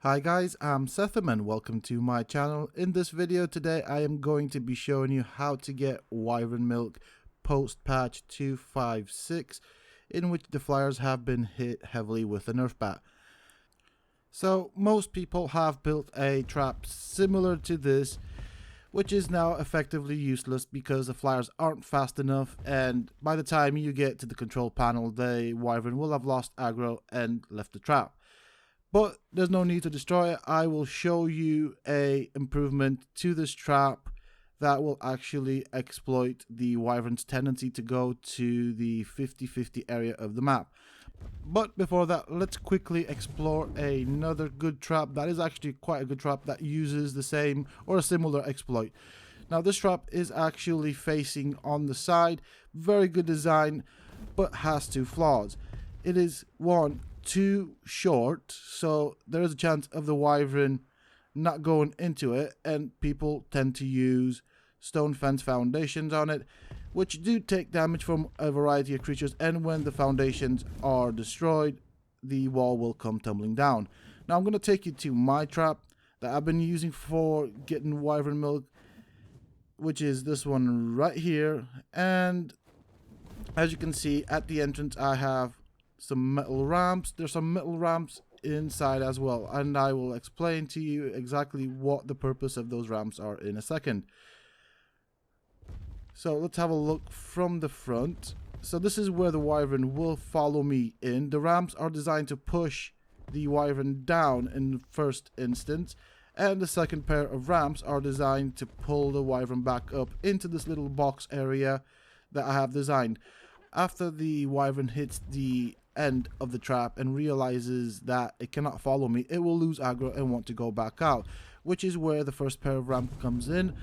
Hi guys, I'm Sethum and welcome to my channel. In this video today I am going to be showing you how to get Wyvern milk post patch 256, in which the flyers have been hit heavily with a nerf bat. So most people have built a trap similar to this, which is now effectively useless because the flyers aren't fast enough, and by the time you get to the control panel the Wyvern will have lost aggro and left the trap. But there's no need to destroy it. I will show you a improvement to this trap that will actually exploit the Wyvern's tendency to go to the 50-50 area of the map. But before that, let's quickly explore another good trap that is actually quite a good trap that uses the same or a similar exploit. Now this trap is actually facing on the side, very good design, but has two flaws. It is one, too short, so there is a chance of the Wyvern not going into it, and people tend to use stone fence foundations on it, which do take damage from a variety of creatures, and when the foundations are destroyed the wall will come tumbling down. Now I'm going to take you to my trap that I've been using for getting Wyvern milk, which is this one right here, and as you can see at the entrance I have some metal ramps. There's some metal ramps inside as well, and I will explain to you exactly what the purpose of those ramps are in a second. So let's have a look from the front. So this is where the Wyvern will follow me in. The ramps are designed to push the Wyvern down in the first instance, and the second pair of ramps are designed to pull the Wyvern back up into this little box area that I have designed. After the Wyvern hits the end of the trap and realizes that it cannot follow me, it will lose aggro and want to go back out, which is where the first pair of ramp comes in,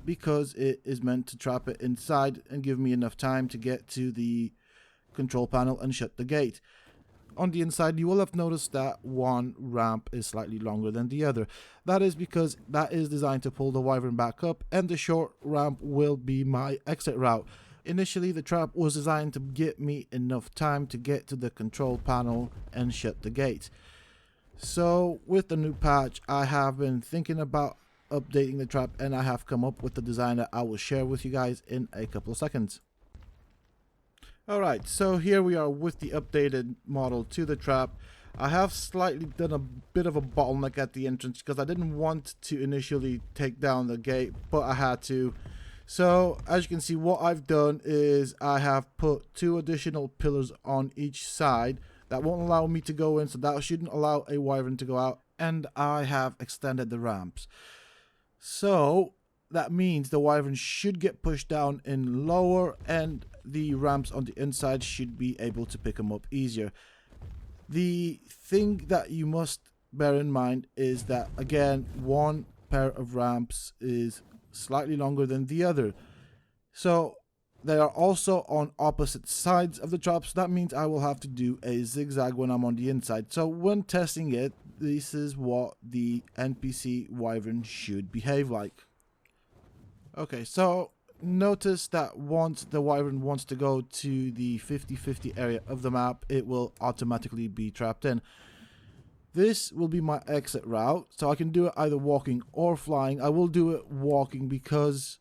because it is meant to trap it inside and give me enough time to get to the control panel and shut the gate. On the inside you will have noticed that one ramp is slightly longer than the other. That is because that is designed to pull the Wyvern back up, and the short ramp will be my exit route. Initially the trap was designed to get me enough time to get to the control panel and shut the gate. So with the new patch I have been thinking about updating the trap, and I have come up with the design that I will share with you guys in a couple of seconds. Alright, so here we are with the updated model to the trap. I have slightly done a bit of a bottleneck at the entrance because I didn't want to initially take down the gate, but I had to. So as you can see, what I've done is I have put two additional pillars on each side that won't allow me to go in, so that shouldn't allow a Wyvern to go out, and I have extended the ramps. So that means the Wyvern should get pushed down in lower, and the ramps on the inside should be able to pick them up easier. The thing that you must bear in mind is that, again, one pair of ramps is slightly longer than the other, so they are also on opposite sides of the trap, so that means I will have to do a zigzag when I'm on the inside. So when testing it, this is what the NPC Wyvern should behave like. Okay, so notice that once the Wyvern wants to go to the 50-50 area of the map, it will automatically be trapped in. This will be my exit route, so I can do it either walking or flying. I will do it walking because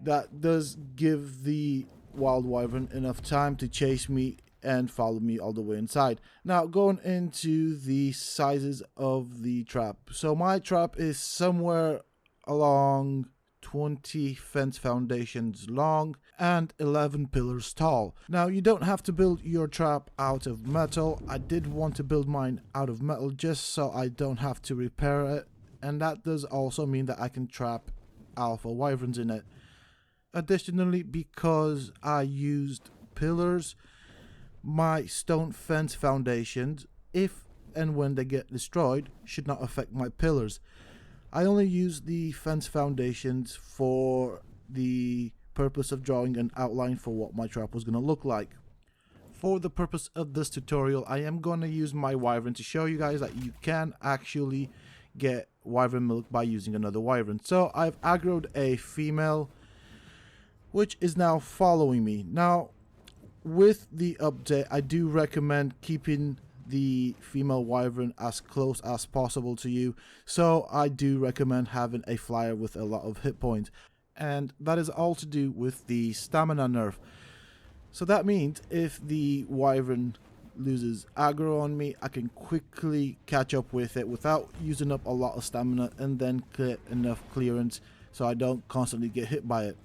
that does give the wild Wyvern enough time to chase me and follow me all the way inside. Now going into the sizes of the trap. So my trap is somewhere along 20 fence foundations long and 11 pillars tall. Now you don't have to build your trap out of metal. I did want to build mine out of metal just so I don't have to repair it, and that does also mean that I can trap alpha Wyverns in it. Additionally, because I used pillars, my stone fence foundations, if and when they get destroyed, should not affect my pillars. I only used the fence foundations for the purpose of drawing an outline for what my trap was going to look like. For the purpose of this tutorial, I am going to use my Wyvern to show you guys that you can actually get Wyvern milk by using another Wyvern. So I've aggroed a female, which is now following me. Now with the update, I do recommend keeping the female wyvern as close as possible to you, so I do recommend having a flyer with a lot of hit points, and that is all to do with the stamina nerf. So that means if the wyvern loses aggro on me, I can quickly catch up with it without using up a lot of stamina, and then get enough clearance so I don't constantly get hit by it.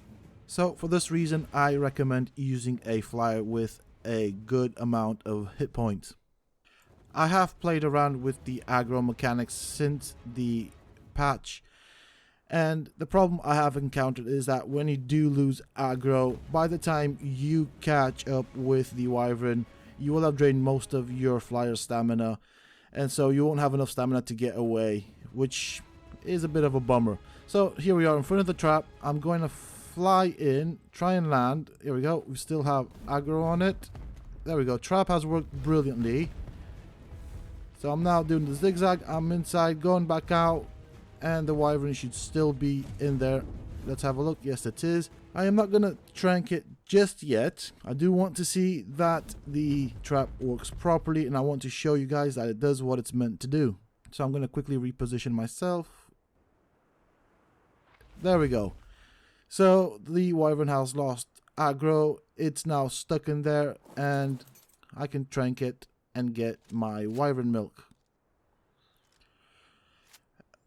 So for this reason, I recommend using a flyer with a good amount of hit points. I have played around with the aggro mechanics since the patch, and the problem I have encountered is that when you do lose aggro, by the time you catch up with the wyvern, you will have drained most of your flyer stamina, and so you won't have enough stamina to get away, which is a bit of a bummer. So here we are in front of the trap. I'm going to fly in, try and land. Here we go. We still have aggro on it. There we go. Trap has worked brilliantly. So I'm now doing the zigzag. I'm inside, going back out, and the wyvern should still be in there. Let's have a look. Yes, it is. I am not going to trank it just yet. I do want to see that the trap works properly, and I want to show you guys that it does what it's meant to do. So I'm going to quickly reposition myself. There we go. So the wyvern has lost aggro. It's now stuck in there, and I can trank it and get my wyvern milk.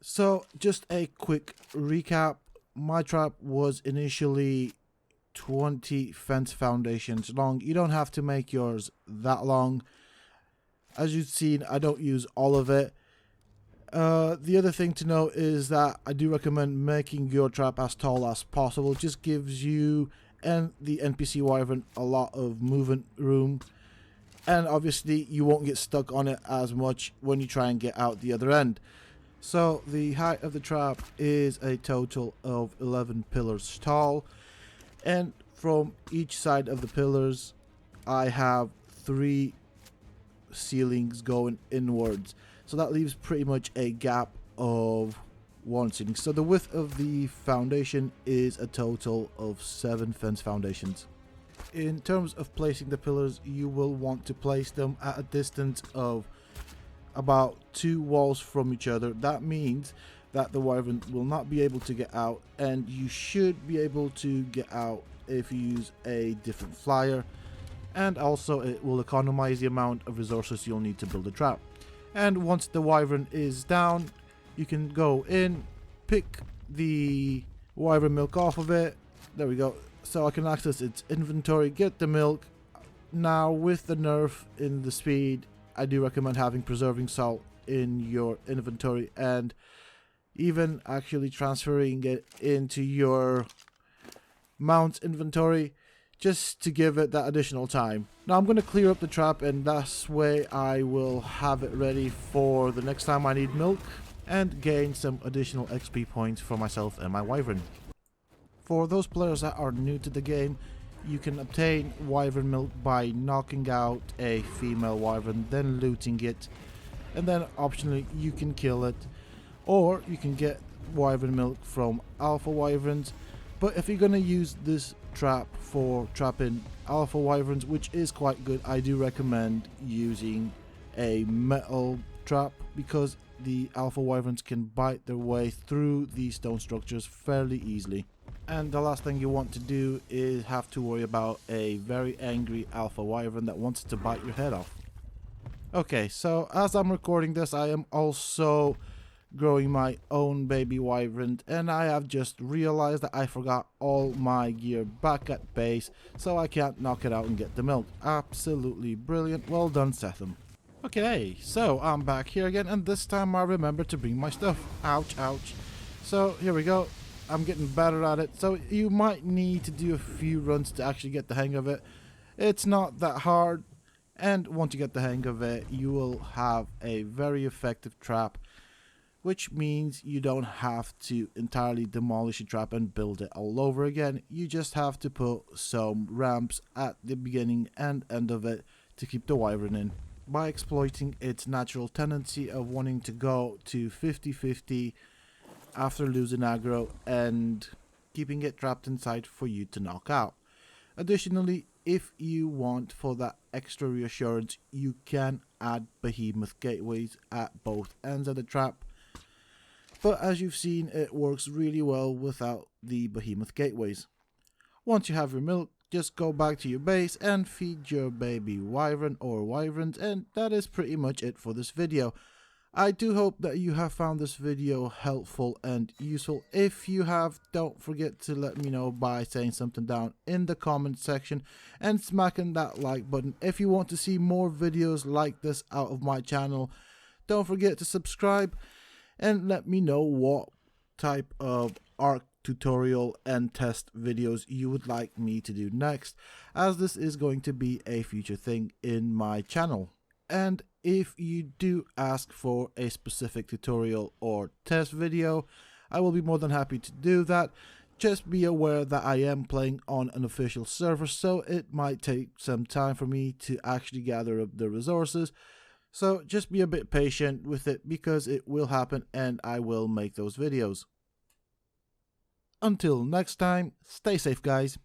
So just a quick recap. My trap was initially 20 fence foundations long. You don't have to make yours that long. As you've seen, I don't use all of it. The other thing to note is that I do recommend making your trap as tall as possible. It just gives you and the NPC wyvern a lot of movement room, and obviously you won't get stuck on it as much when you try and get out the other end. So the height of the trap is a total of 11 pillars tall, and from each side of the pillars I have 3 ceilings going inwards. So that leaves pretty much a gap of 1 ceiling. So the width of the foundation is a total of 7 fence foundations. In terms of placing the pillars, you will want to place them at a distance of about 2 walls from each other. That means that the wyvern will not be able to get out, and you should be able to get out if you use a different flyer, and also it will economize the amount of resources you'll need to build a trap. And once the wyvern is down, you can go in, pick the wyvern milk off of it. There we go. So I can access its inventory, get the milk. Now with the nerf in the speed, I do recommend having preserving salt in your inventory, and even actually transferring it into your mount's inventory just to give it that additional time. Now I'm going to clear up the trap, and this way I will have it ready for the next time I need milk and gain some additional XP points for myself and my wyvern. For those players that are new to the game, you can obtain wyvern milk by knocking out a female wyvern, then looting it, and then optionally you can kill it, or you can get wyvern milk from alpha wyverns. But if you're going to use this trap for trapping alpha wyverns, which is quite good, I do recommend using a metal trap, because the alpha wyverns can bite their way through these stone structures fairly easily. And the last thing you want to do is have to worry about a very angry alpha wyvern that wants to bite your head off. Okay, so as I'm recording this, I am also growing my own baby wyvern, and I have just realized that I forgot all my gear back at base, so I can't knock it out and get the milk. Absolutely brilliant. Well done, Sethum. Okay, so I'm back here again, and this time I remember to bring my stuff. Ouch, ouch. So here we go. I'm getting better at it, so you might need to do a few runs to actually get the hang of it. It's not that hard, and once you get the hang of it, you will have a very effective trap, which means you don't have to entirely demolish a trap and build it all over again. You just have to put some ramps at the beginning and end of it to keep the wyvern in, by exploiting its natural tendency of wanting to go to 50-50 after losing aggro and keeping it trapped inside for you to knock out. Additionally, if you want for that extra reassurance, you can add behemoth gateways at both ends of the trap. But as you've seen, it works really well without the behemoth gateways. Once you have your milk, just go back to your base and feed your baby wyvern or wyverns, and that is pretty much it for this video. I do hope that you have found this video helpful and useful. If you have, don't forget to let me know by saying something down in the comment section and smacking that like button. If you want to see more videos like this out of my channel, don't forget to subscribe and let me know what type of Ark tutorial and test videos you would like me to do next, as this is going to be a future thing in my channel. And if you do ask for a specific tutorial or test video, I will be more than happy to do that. Just be aware that I am playing on an official server, so it might take some time for me to actually gather up the resources. So just be a bit patient with it, because it will happen and I will make those videos. Until next time, stay safe guys.